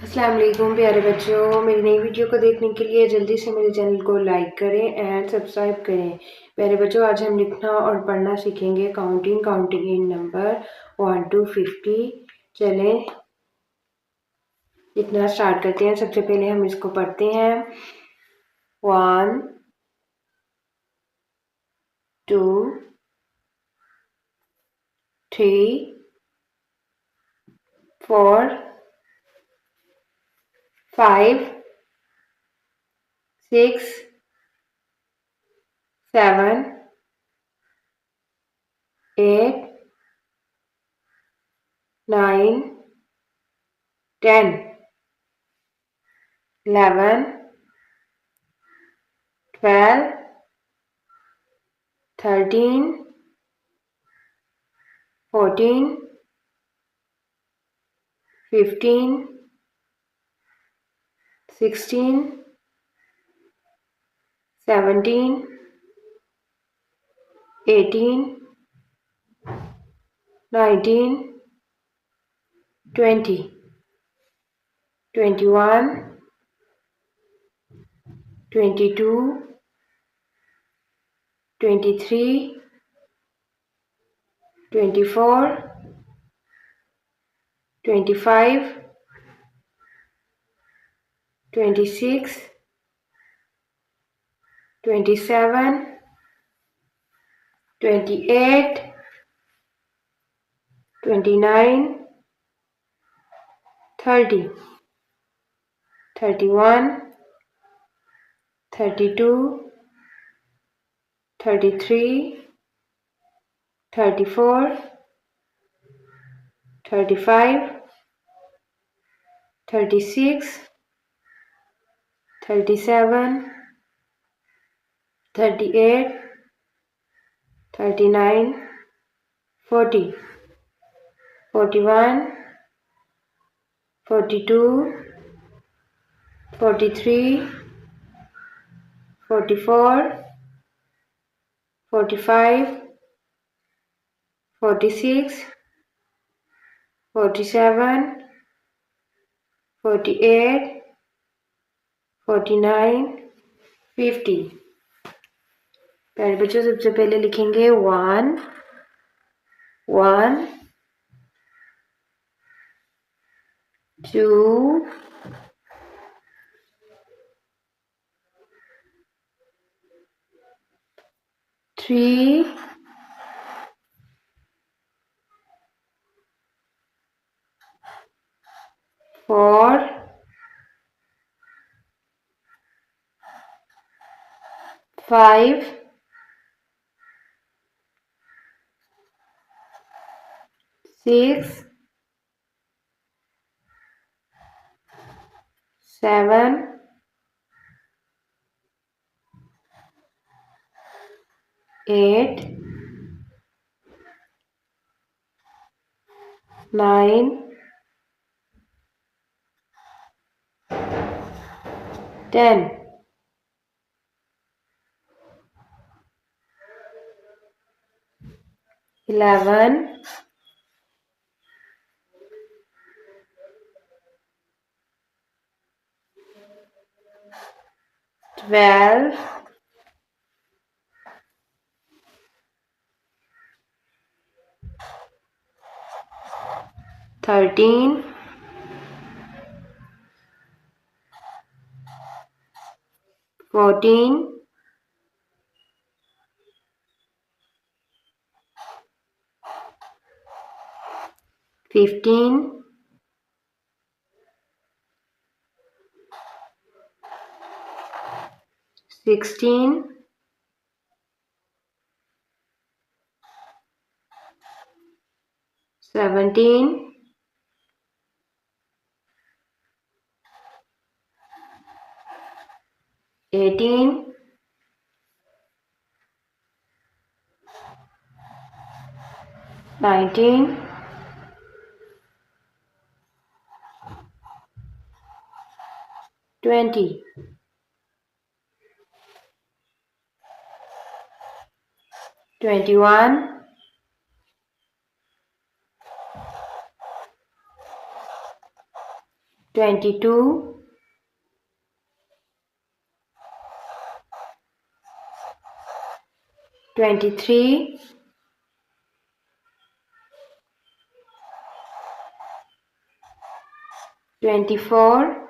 अस्सलाम वालेकुम प्यारे बच्चों, मेरी नई वीडियो को देखने के लिए जल्दी से मेरे चैनल को लाइक करें एंड सब्सक्राइब करें। प्यारे बच्चों, आज हम लिखना और पढ़ना सीखेंगे काउंटिंग इन नंबर 1 to 50। चलें लिखना स्टार्ट करते हैं। सबसे पहले हम इसको पढ़ते हैं। 1 2 3 4 5 6 7 8 9 10 11 12 13 14 15 16 17 18 19 20 21 22 23 24 25 26 27 28 29 30 31 32 33 34 35 36 37 38 39 40 41 42 43 44 45 46 47 48 49 50। प्यारे बच्चों, सबसे पहले लिखेंगे 1 1 2 3 4 5 6 7 8 9 10 11 12 13 14 15 16 17 18 19 20 21 22 22, 23, 24,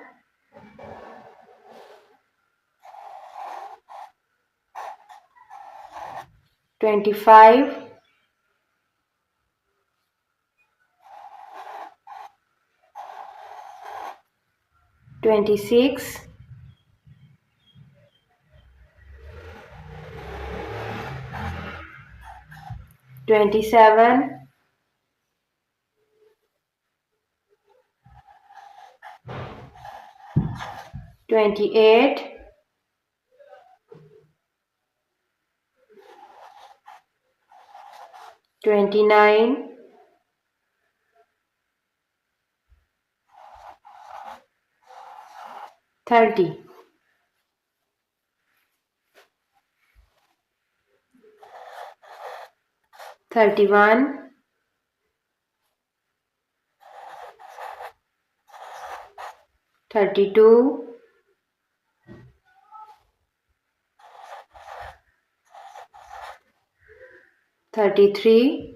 25, 26, 27, 28, 29, 30, 31, 32, 33,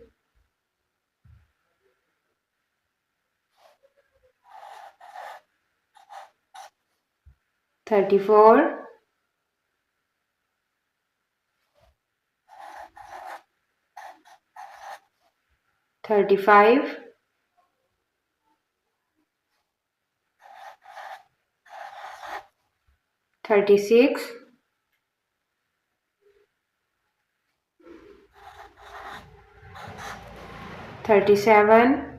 34, 35, 36, 37,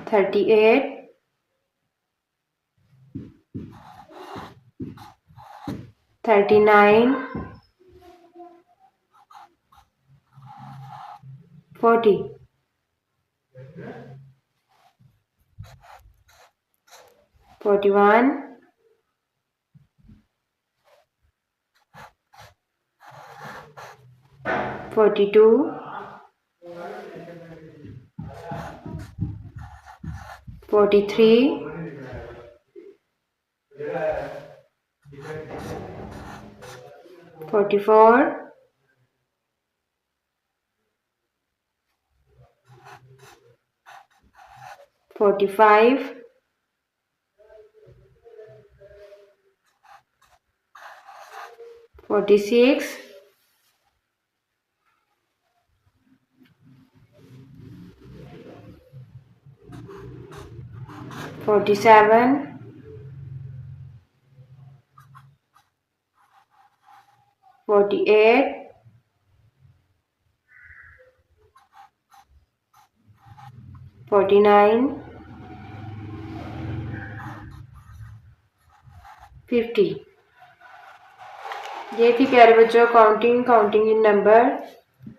38, 39, 40, 41, 42, 43, 44, 45, 46, 47, 48, 49, 50। ये थी प्यारे बच्चों काउंटिंग इन नंबर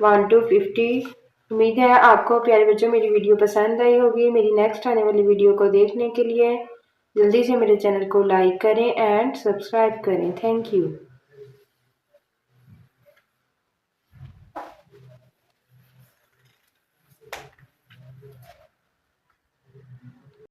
1 to 50। उम्मीद है आपको प्यारे बच्चों मेरी वीडियो पसंद आई होगी। मेरी नेक्स्ट आने वाली वीडियो को देखने के लिए जल्दी से मेरे चैनल को लाइक करें एंड सब्सक्राइब करें। Thank you.